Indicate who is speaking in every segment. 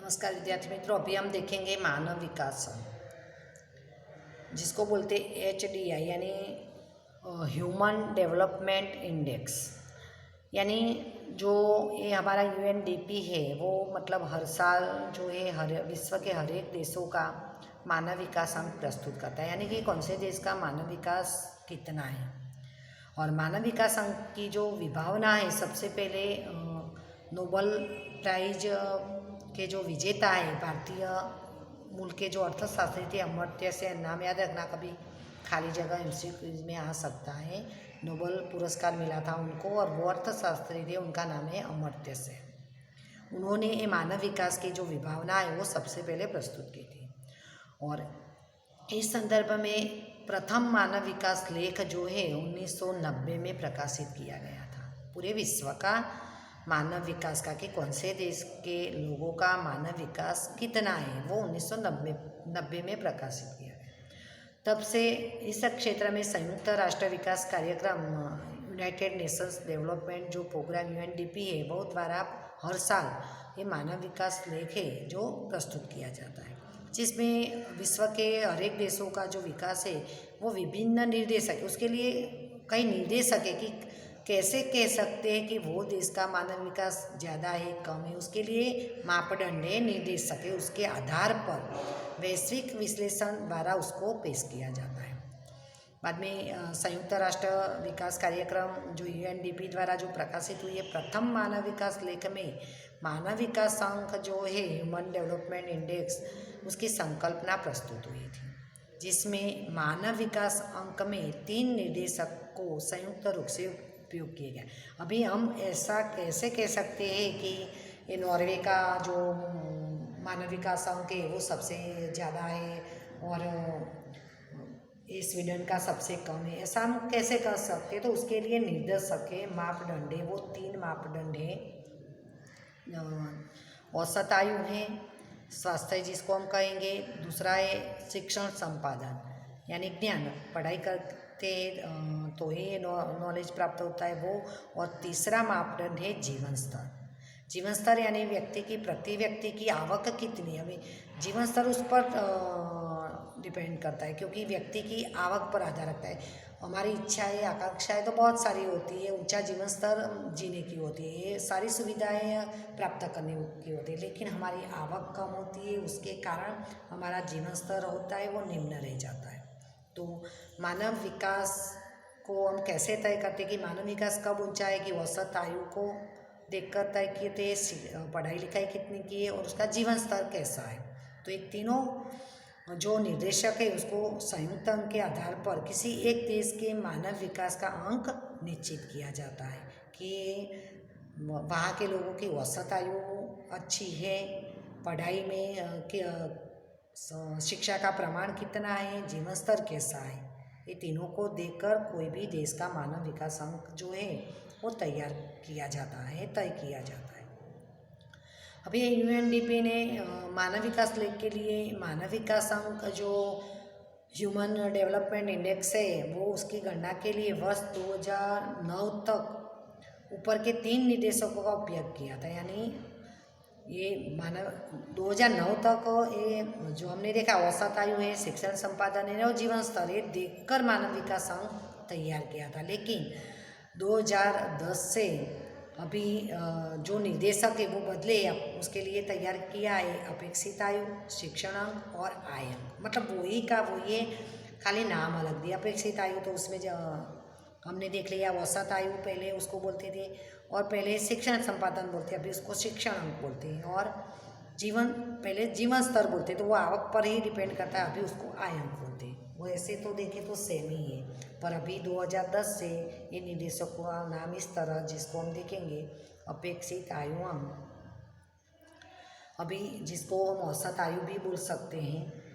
Speaker 1: नमस्कार विद्यार्थी मित्रों, अभी हम देखेंगे मानव विकास जिसको बोलते HDI यानी ह्यूमन डेवलपमेंट इंडेक्स। यानी जो ये हमारा UNDP है वो मतलब हर साल जो है हर विश्व के हर एक देशों का मानव विकास अंक प्रस्तुत करता है, यानी कि कौन से देश का मानव विकास कितना है। और मानव विकास अंक की जो विभावना है, सबसे पहले नोबल प्राइज के जो विजेता है भारतीय मूल के जो अर्थशास्त्री थे, अमर्त्य सेन, नाम याद रखना, कभी खाली जगह MCQ में आ सकता है। नोबल पुरस्कार मिला था उनको और वो अर्थशास्त्री थे, उनका नाम है अमर्त्य सेन। उन्होंने ये मानव विकास की जो विभावना है वो सबसे पहले प्रस्तुत की थी। और इस संदर्भ में प्रथम मानव विकास लेख जो है 1990 में प्रकाशित किया गया था। पूरे विश्व का मानव विकास का कि कौन से देश के लोगों का मानव विकास कितना है, वो 1990 में प्रकाशित किया गया। तब से इस क्षेत्र में संयुक्त राष्ट्र विकास कार्यक्रम यूनाइटेड नेशंस डेवलपमेंट जो प्रोग्राम UNDP है वो द्वारा हर साल ये मानव विकास लेख है जो प्रस्तुत किया जाता है, जिसमें विश्व के हर एक देशों का जो विकास है वो विभिन्न निर्देशक, उसके लिए कई निर्देशक है कि कैसे कह सकते हैं कि वो देश का मानव विकास ज़्यादा है कम है, उसके लिए मापदंड है, निर्देशक है, उसके आधार पर वैश्विक विश्लेषण द्वारा उसको पेश किया जाता है। बाद में संयुक्त राष्ट्र विकास कार्यक्रम जो UNDP द्वारा जो प्रकाशित हुई है प्रथम मानव विकास लेख में मानव विकास अंक जो है ह्यूमन डेवलपमेंट इंडेक्स, उसकी संकल्पना प्रस्तुत हुई थी, जिसमें मानव विकास अंक में 3 निर्देशक को संयुक्त रूप से उपयोग किए गए। अभी हम ऐसा कैसे कह सकते हैं कि ये नॉर्वे का जो मानव विकास अंक है वो सबसे ज़्यादा है और ये स्वीडन का सबसे कम है, ऐसा हम कैसे कर सकते हैं? तो उसके लिए निर्देशक है, मापदंड है, वो 3 मापदंड है। औसत आयु है, स्वास्थ्य जिसको हम कहेंगे, दूसरा है शिक्षण संपादन यानी ज्ञान, पढ़ाई करते तो ही नॉलेज प्राप्त होता है वो, और तीसरा मापदंड है जीवन स्तर। जीवन स्तर यानी व्यक्ति की प्रति व्यक्ति की आवक कितनी है, अभी जीवन स्तर उस पर डिपेंड करता है, क्योंकि व्यक्ति की आवक पर आधार रखता है। हमारी इच्छाएं आकांक्षाएं तो बहुत सारी होती है, ऊंचा जीवन स्तर जीने की होती है, ये सारी सुविधाएं प्राप्त करने की होती है, लेकिन हमारी आवक कम होती है, उसके कारण हमारा जीवन स्तर होता है वो निम्न रह जाता है। तो मानव विकास को हम कैसे तय करते हैं कि मानव विकास कब ऊंचा है, कि औसत आयु को देखकर तय किए थे, पढ़ाई लिखाई कितनी की है और उसका जीवन स्तर कैसा है। तो ये तीनों जो निर्देशक है उसको संयुक्त अंक के आधार पर किसी एक देश के मानव विकास का अंक निश्चित किया जाता है कि वहाँ के लोगों की औसत आयु अच्छी है, पढ़ाई में शिक्षा का प्रमाण कितना है, जीवन स्तर कैसा है। ये तीनों को देखकर कोई भी देश का मानव विकास अंक जो है वो तैयार किया जाता है, तय किया जाता है। अभी UNDP ने मानव विकास लेख के लिए मानव विकास अंक जो ह्यूमन डेवलपमेंट इंडेक्स है वो उसकी गणना के लिए वर्ष 2009 तक ऊपर के 3 निर्देशकों का उपयोग किया था। यानी ये मानव 2009 तक ये जो हमने देखा औसत आयु है, शिक्षण संपादन है और जीवन स्तर ये देखकर मानव विकास अंक तैयार किया था, लेकिन 2010 से अभी जो निर्देशक है वो बदले, उसके लिए तैयार किया है अपेक्षित आयु, शिक्षण अंक और आय अंक, मतलब वही का वही है, खाली नाम अलग दिया। अपेक्षित आयु तो उसमें हमने देख लिया, औसत आयु पहले उसको बोलते थे और पहले शिक्षण संपादन बोलते, अभी उसको शिक्षण अंक बोलते हैं, और जीवन पहले जीवन स्तर बोलते, तो वो आवक पर ही डिपेंड करता है, अभी उसको आय अंक बोलते हैं। वो ऐसे तो देखें तो सेम ही है, पर अभी 2010 से ये निर्देशकों का नाम इस तरह, जिसको हम देखेंगे अपेक्षित आयु अंक, अभी जिसको हम औसत आयु भी बोल सकते हैं।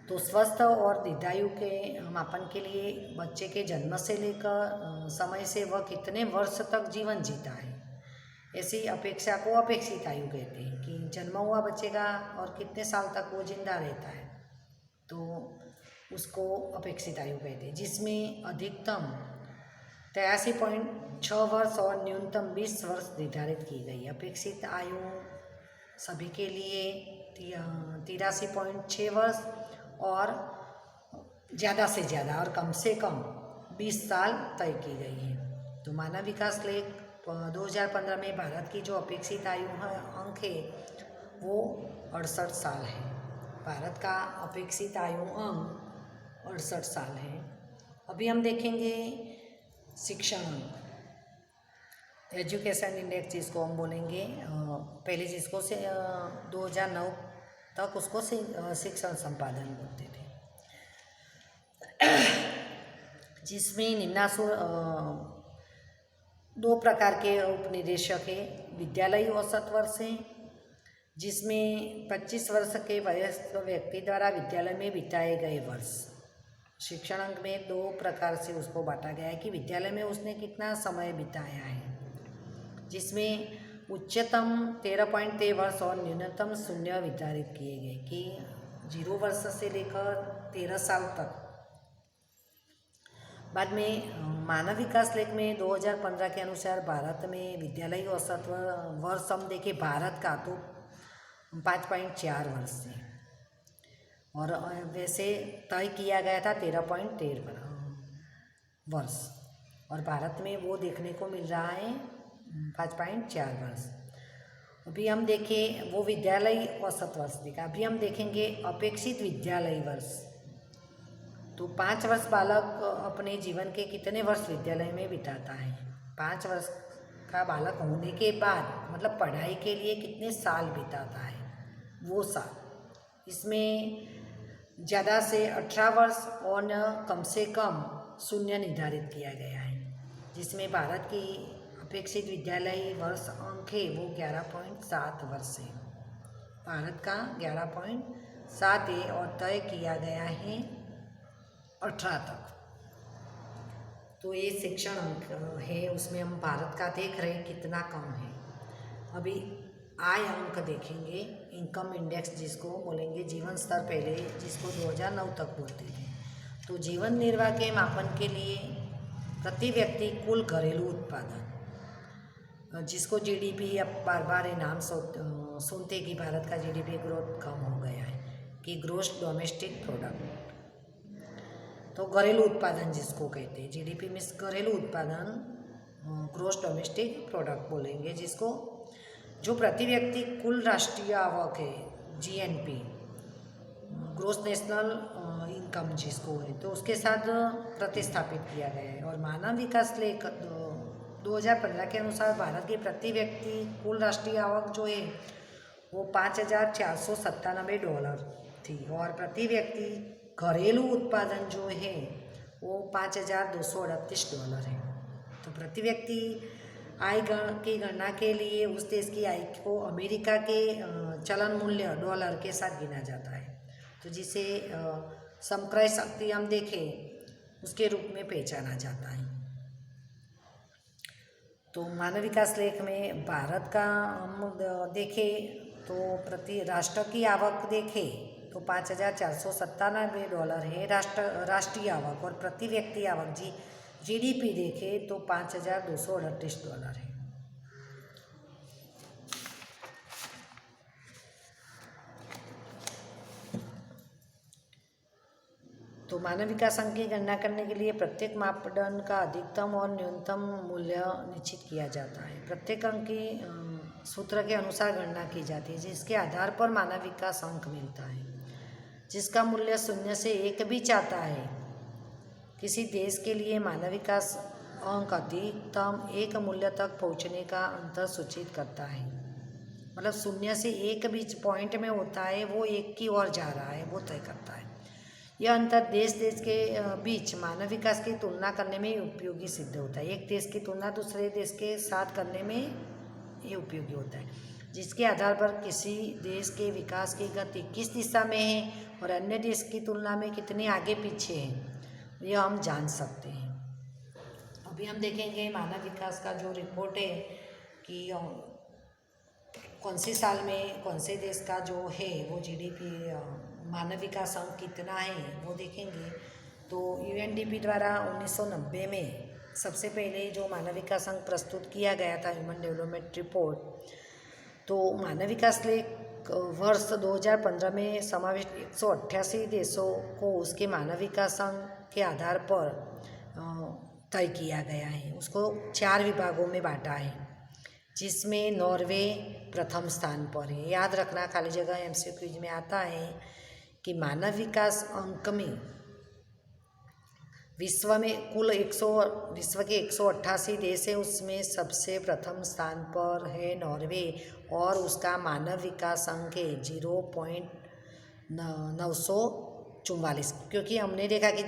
Speaker 1: तो स्वस्थ और दीर्घायु के मापन के लिए बच्चे के जन्म से लेकर समय से वह कितने वर्ष तक जीवन जीता है, ऐसी अपेक्षा को अपेक्षित आयु कहते हैं, कि जन्म हुआ बच्चे का और कितने साल तक वो जिंदा रहता है, तो उसको अपेक्षित आयु कहते हैं, जिसमें अधिकतम 83.6 वर्ष और न्यूनतम 20 वर्ष निर्धारित की गई। अपेक्षित आयु सभी के लिए 83.6 वर्ष और ज़्यादा से ज़्यादा और कम से कम 20 साल तय की गई है। तो मानव विकास लेख 2015 में भारत की जो अपेक्षित आयु अंक है वो 68 साल है। भारत का अपेक्षित आयु अंक 68 साल है। अभी हम देखेंगे शिक्षण अंक, एजुकेशन इंडेक्स जिसको हम बोलेंगे, पहले जिसको से 2009 तक उसको शिक्षण संपादन बोलते थे, जिसमें निम्नासुर 2 प्रकार के उपनिदेशक है। विद्यालयी औसत वर्ष है, जिसमें 25 वर्ष के वयस्क व्यक्ति द्वारा विद्यालय में बिताए गए वर्ष। शिक्षण अंक में 2 प्रकार से उसको बांटा गया है कि विद्यालय में उसने कितना समय बिताया है, जिसमें उच्चतम 13.3 वर्ष और न्यूनतम 0 निर्धारित किए गए कि 0 वर्ष से लेकर 13 साल तक। बाद में मानव विकास लेख में 2015 के अनुसार भारत में विद्यालयी औसत वर्ष हम देखें भारत का तो 5.4 वर्ष से, और वैसे तय किया गया था 13.13 वर्ष, और भारत में वो देखने को मिल रहा है 5.4 वर्ष। अभी हम देखें वो विद्यालयी औसत वर्ष देखा। अभी हम देखेंगे अपेक्षित विद्यालयी वर्ष। तो 5 वर्ष बालक अपने जीवन के कितने वर्ष विद्यालय में बिताता है। 5 वर्ष का बालक होने के बाद मतलब पढ़ाई के लिए कितने साल बिताता है, वो साल। इसमें ज़्यादा से 18 वर्ष और कम से कम 0 निर्धारित किया गया है, जिसमें भारत की अपेक्षित विद्यालयी वर्ष अंक है वो 11.7 वर्ष है। भारत का 11.7 है और तय किया गया है 18 तक। तो ये शिक्षण अंक है, उसमें हम भारत का देख रहे हैं कितना कम है। अभी आय अंक देखेंगे, इनकम इंडेक्स जिसको बोलेंगे, जीवन स्तर पहले जिसको 2009 तक बोलते थे। तो जीवन निर्वाह के मापन के लिए प्रति व्यक्ति कुल घरेलू उत्पादन, जिसको जीडीपी, अब बार बार ये नाम सुनते कि भारत का जीडीपी ग्रोथ कम हो गया है, कि ग्रोस डोमेस्टिक प्रोडक्ट। तो घरेलू उत्पादन जिसको कहते हैं, जीडीपी मीन्स घरेलू उत्पादन, ग्रोस डोमेस्टिक प्रोडक्ट बोलेंगे, जिसको जो प्रति व्यक्ति कुल राष्ट्रीय आवक है जीएनपी, ग्रोस नेशनल इनकम जिसको है, तो उसके साथ प्रतिस्थापित किया गया है। और मानव विकास लेख 2015 के अनुसार भारत की प्रति व्यक्ति कुल राष्ट्रीय आवक जो है वो $5,497 थी, और प्रति व्यक्ति घरेलू उत्पादन जो है वो $5,238 है। तो प्रति व्यक्ति आय की गणना के लिए उस देश की आय को अमेरिका के चलन मूल्य डॉलर के साथ गिना जाता है, तो जिसे समक्रय शक्ति हम देखें उसके रूप में पहचाना जाता है। तो मानव विकास लेख में भारत का हम देखें तो प्रति राष्ट्र की आवक देखें तो $5,497 है राष्ट्रीय आवक, और प्रति व्यक्ति आवक जीडीपी देखें तो $5,238 है। तो मानव विकास अंक की गणना करने के लिए प्रत्येक मापदंड का अधिकतम और न्यूनतम मूल्य निश्चित किया जाता है। प्रत्येक अंक की सूत्र के अनुसार गणना की जाती है, जिसके आधार पर मानव विकास अंक मिलता है, जिसका मूल्य 0 से 1 भी चाहता है। किसी देश के लिए मानव विकास अंक अधिकतम 1 मूल्य तक पहुँचने का अंतर सूचित करता है। मतलब 0 से 1 बीच पॉइंट में होता है, वो 1 की ओर जा रहा है, वो तय करता है। यह अंतर देश के बीच मानव विकास की तुलना करने में उपयोगी सिद्ध होता है। एक देश की तुलना दूसरे देश के साथ करने में ये उपयोगी होता है, जिसके आधार पर किसी देश के विकास की गति किस दिशा में है और अन्य देश की तुलना में कितने आगे पीछे हैं, यह हम जान सकते हैं। अभी हम देखेंगे मानव विकास का जो रिपोर्ट है कि कौन से साल में कौन से देश का जो है वो जीडीपी मानव विकास अंक कितना है वो देखेंगे। तो यूएनडीपी द्वारा 1990 में सबसे पहले जो मानव विकास अंक प्रस्तुत किया गया था, ह्यूमन डेवलपमेंट रिपोर्ट, तो मानव विकास लेख वर्ष 2015 में समाविष्ट 188 देशों को उसके मानव विकासांक के आधार पर तय किया गया है। उसको 4 विभागों में बांटा है, जिसमें नॉर्वे प्रथम स्थान पर है। याद रखना, खाली जगह एमसीक्यू में आता है कि मानव विकास अंक में विश्व के 188 देश है, उसमें सबसे प्रथम स्थान पर है नॉर्वे और उसका मानव विकास अंक है 0.944। क्योंकि हमने देखा कि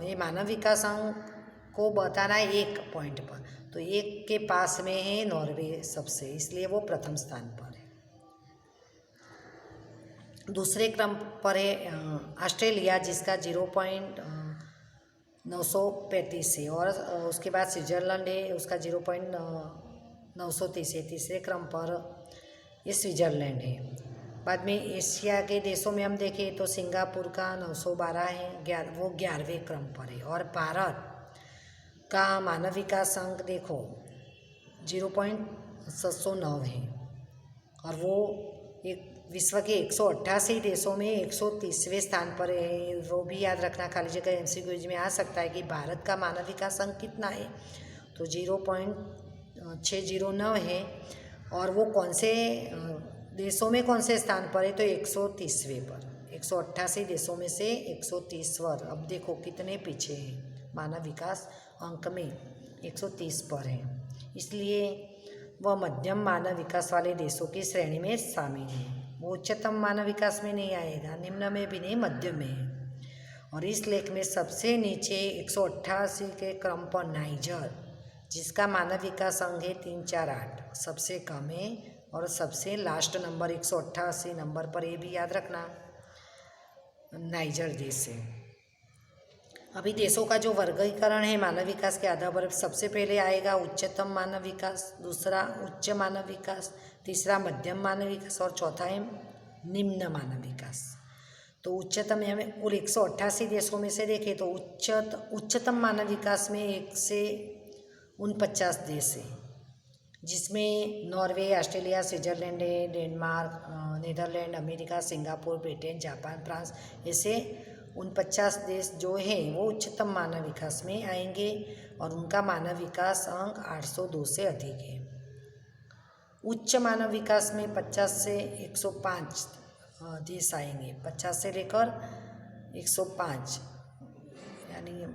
Speaker 1: ये मानव विकास अंक को बताना है 1 पॉइंट पर, तो 1 के पास में है नॉर्वे सबसे, इसलिए वो प्रथम स्थान पर है। दूसरे क्रम पर है ऑस्ट्रेलिया, जिसका 0.935 है, और उसके बाद स्विट्ज़रलैंड है, उसका 0.930 है। तीसरे क्रम पर ये स्विट्ज़रलैंड है। बाद में एशिया के देशों में हम देखें तो सिंगापुर का 912 है, वो 11वें क्रम पर है। और भारत का मानव विकास अंक देखो 0.709 है, और वो एक विश्व के 188 देशों में 130वें स्थान पर है। वो भी याद रखना, खाली जगह एमसीक्यू में आ सकता है कि भारत का मानव विकास अंक कितना है, तो 0.609 है। और वो कौन से देशों में कौन से स्थान पर है, तो 130वें पर। 188 देशों में से 130वां। अब देखो कितने पीछे हैं, मानव विकास अंक में 130 पर है, इसलिए वह मध्यम मानव विकास वाले देशों की श्रेणी में शामिल है। वो उच्चतम मानव विकास में नहीं आएगा, निम्न में भी नहीं, मध्यम में है। और इस लेख में सबसे नीचे 188 के क्रम पर नाइजर, जिसका मानव विकास अंक है 348, सबसे कम है। और सबसे लास्ट नंबर 188 नंबर पर, ये भी याद रखना, नाइजर देश है। अभी देशों का जो वर्गीकरण है मानव विकास के आधार पर, सबसे पहले आएगा उच्चतम मानव विकास, दूसरा उच्च मानव विकास, तीसरा मध्यम मानव विकास और चौथा है निम्न मानव विकास। तो उच्चतम हमें कुल 188 देशों में से देखें तो उच्चतम मानव विकास में 1 से 49 देश है, जिसमें Norway, Australia, Switzerland, Denmark, Netherland, America, Singapore, Britain, Japan, France, ऐसे 49 देश जो हैं वो उच्चतम मानव विकास में आएंगे, और उनका मानव विकास अंक 802 से अधिक है। उच्च मानव विकास में 50 से 105 देश आएंगे, 50 से लेकर 105 यानी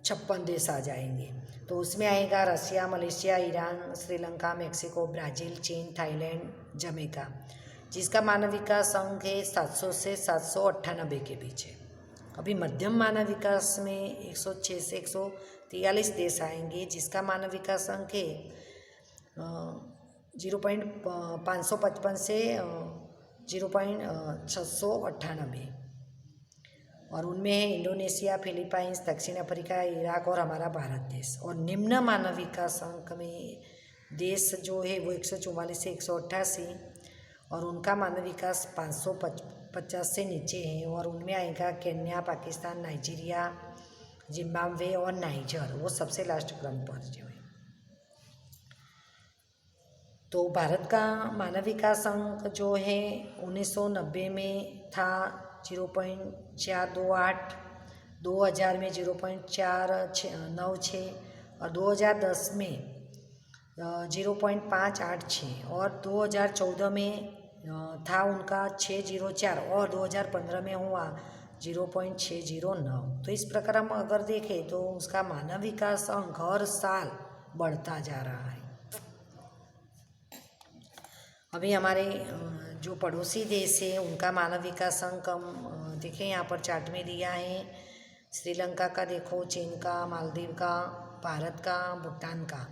Speaker 1: 56 देश आ जाएंगे। तो उसमें आएगा Russia, Malaysia, Iran, Sri Lanka, Mexico, Brazil, चीन, थाईलैंड, जमैका, जिसका मानव विकास अंक है 700 से 798 के बीच है। अभी मध्यम मानव विकास में 106 से 143 देश आएंगे, जिसका मानव विकास अंक है 0.555 से 0.698, और उनमें है इंडोनेशिया, फिलीपाइंस, दक्षिण अफ्रीका, इराक और हमारा भारत देश। और निम्न मानव विकास अंक में देश जो है वो 144 से 188, और उनका मानव विकास 550 से नीचे है, और उनमें आएगा केन्या, पाकिस्तान, नाइजीरिया, जिम्बाब्वे और नाइजर, वो सबसे लास्ट क्रम पर जो है। तो भारत का मानव विकास अंक जो है 1990 में था 0.428, 2000 में 0.496 और 2010 में 0.586, और 2014 में था उनका 604, और 2015 में हुआ 0.609। तो इस प्रकार हम अगर देखें तो उसका मानव विकास अंक हर साल बढ़ता जा रहा है। अभी हमारे जो पड़ोसी देश है उनका मानव विकास अंक हम देखें, यहाँ पर चार्ट में दिया है। श्रीलंका का देखो, चीन का, मालदीव का, भारत का, भूटान का,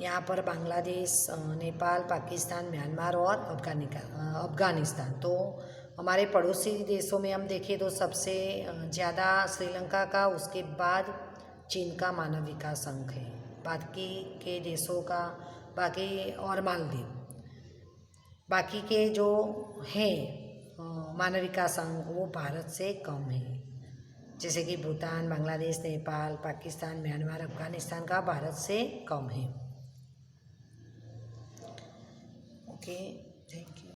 Speaker 1: यहाँ पर बांग्लादेश, नेपाल, पाकिस्तान, म्यांमार और अफगानिस्तान। तो हमारे पड़ोसी देशों में हम देखें तो सबसे ज़्यादा श्रीलंका का, उसके बाद चीन का मानव विकास अंक है, बाकी के देशों का, बाकी और मालदीव, बाकी के जो हैं मानव विकास अंक वो भारत से कम है, जैसे कि भूटान, बांग्लादेश, नेपाल, पाकिस्तान, म्यांमार, अफगानिस्तान का भारत से कम है। Okay, thank you.